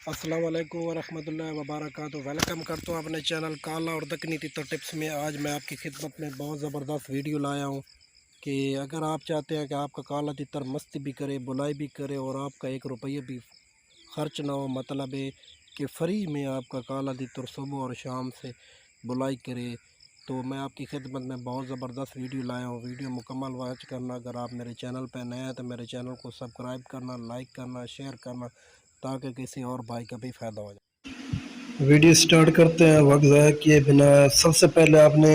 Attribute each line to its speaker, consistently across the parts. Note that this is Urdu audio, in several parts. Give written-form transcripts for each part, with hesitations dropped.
Speaker 1: السلام علیکم ورحمۃ اللہ وبرکاتہ۔ ویلکم کرتا ہوں اپنے چینل کالا اور دکنی تیتر ٹپس میں۔ آج میں آپ کی خدمت میں بہت زبردست ویڈیو لایا ہوں کہ اگر آپ چاہتے ہیں کہ آپ کا کالا تیتر مستی بھی کرے، بلائی بھی کرے اور آپ کا 1 روپیہ بھی خرچ نہ ہو، مطلب ہے کہ فری میں آپ کا کالا تیتر صبح اور شام سے بلائی کرے، تو میں آپ کی خدمت میں بہت زبردست ویڈیو لایا ہوں۔ ویڈیو مکمل واچ کرنا۔ اگر آپ میرے چینل پہ نئے ہیں تو میرے چینل کو سبسکرائب کرنا، لائک کرنا، شیئر کرنا، تاکہ کسی اور بھائی کا بھی فائدہ ہو جائے۔ ویڈیو سٹارٹ کرتے ہیں وقت ضائع کیے بنا۔ سب سے پہلے آپ نے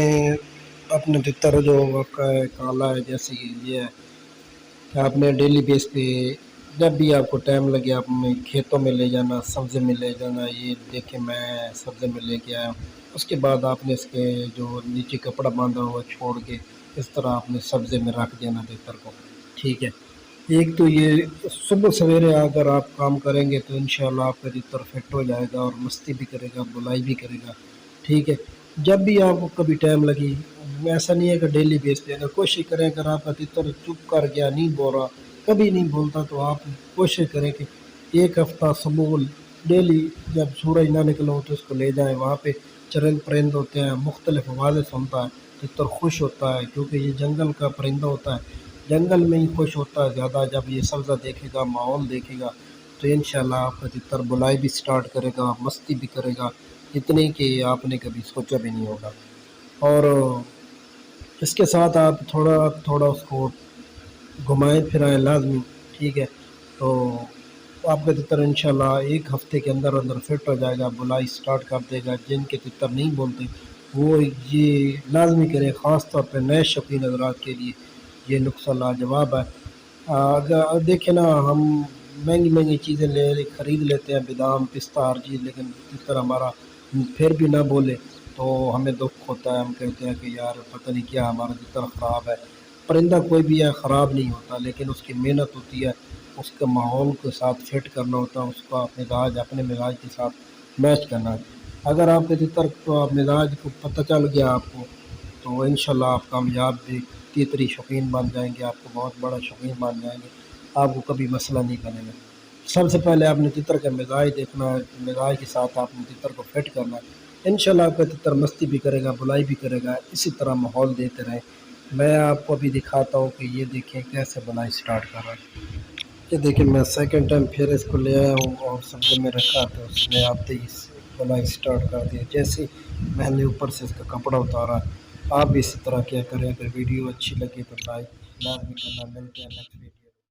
Speaker 1: اپنے تیتر جو آپ کا کالا ہے، جیسے کہ یہ ہے کہ آپ نے ڈیلی بیس پہ جب بھی آپ کو ٹائم لگے آپ میں کھیتوں میں لے جانا، سبزے میں لے جانا۔ یہ دیکھیں میں سبزے میں لے کے آیا ہوں۔ اس کے بعد آپ نے اس کے جو نیچے کپڑا باندھا ہوا چھوڑ کے اس طرح آپ نے سبزے میں رکھ دینا تیتر کو، ٹھیک ہے۔ ایک تو یہ صبح سویرے اگر آپ کام کریں گے تو انشاءاللہ آپ کا تیتر فٹ ہو جائے گا اور مستی بھی کرے گا، بلائی بھی کرے گا، ٹھیک ہے۔ جب بھی آپ کو کبھی ٹائم لگی، ایسا نہیں ہے کہ ڈیلی بیس پہ، اگر کوشش کریں اگر آپ کا تیتر چپ کر گیا، نہیں بول رہا، کبھی نہیں بولتا، تو آپ کوشش کریں کہ 1 ہفتہ صبح ڈیلی جب سورج نہ نکلا ہو تو اس کو لے جائیں۔ وہاں پہ چرند پرند ہوتے ہیں، مختلف آوازیں سنتا ہے، تیتر خوش ہوتا ہے کیونکہ یہ جنگل کا پرندہ ہوتا ہے، جنگل میں ہی خوش ہوتا ہے زیادہ۔ جب یہ سبزہ دیکھے گا، ماحول دیکھے گا، تو انشاءاللہ آپ کا تیتر بلائی بھی سٹارٹ کرے گا، مستی بھی کرے گا، اتنی کہ آپ نے کبھی سوچا بھی نہیں ہوگا۔ اور اس کے ساتھ آپ تھوڑا تھوڑا اس کو گھمائیں پھرائیں لازمی، ٹھیک ہے۔ تو آپ کا تیتر انشاءاللہ 1 ہفتے کے اندر اندر فٹ ہو جائے گا، بلائی سٹارٹ کر دے گا۔ جن کے تیتر نہیں بولتے وہ یہ لازمی کریں، خاص طور پہ نئے شوقین حضرات کے لیے یہ نسخہ لاجواب ہے۔ اگر دیکھیں نا، ہم مہنگی مہنگی چیزیں خرید لیتے ہیں، بادام پستہ ہر چیز، لیکن تیتر ہمارا پھر بھی نہ بولے تو ہمیں دکھ ہوتا ہے۔ ہم کہتے ہیں کہ یار پتہ نہیں کیا ہمارا تیتر خراب ہے۔ پرندہ کوئی بھی ہے خراب نہیں ہوتا، لیکن اس کی محنت ہوتی ہے، اس کے ماحول کے ساتھ فٹ کرنا ہوتا ہے، اس کا مزاج اپنے مزاج کے ساتھ میچ کرنا ہے۔ اگر آپ کے تیتر کو مزاج کو پتہ چل گیا آپ کو، تو انشاءاللہ آپ کامیاب بھی تیتری شوقین بن جائیں گے، آپ کو بہت بڑا شوقین بن جائیں گے، آپ کو کبھی مسئلہ نہیں بنے گا۔ سب سے پہلے آپ نے تیتر کا مزاج دیکھنا ہے، مزاج کے ساتھ آپ نے تیتر کو فٹ کرنا ہے۔ انشاءاللہ آپ کا تیتر مستی بھی کرے گا، بلائی بھی کرے گا، اسی طرح ماحول دیتے رہیں۔ میں آپ کو ابھی دکھاتا ہوں کہ یہ دیکھیں کیسے بلائی سٹارٹ کر رہا ہے۔ یہ دیکھیں میں سیکنڈ ٹائم پھر اس کو لے آیا ہوں اور سبزے میں رکھا تو اس نے آتے ہی بلائی سٹارٹ کر دیا۔ جیسے میں نے اوپر سے اس کا کپڑا اتارا، آپ بھی اسی طرح کیا کریں۔ اگر ویڈیو اچھی لگے تو لائک لازمی کرنا۔ ملتے ہیں نیکسٹ ویڈیو۔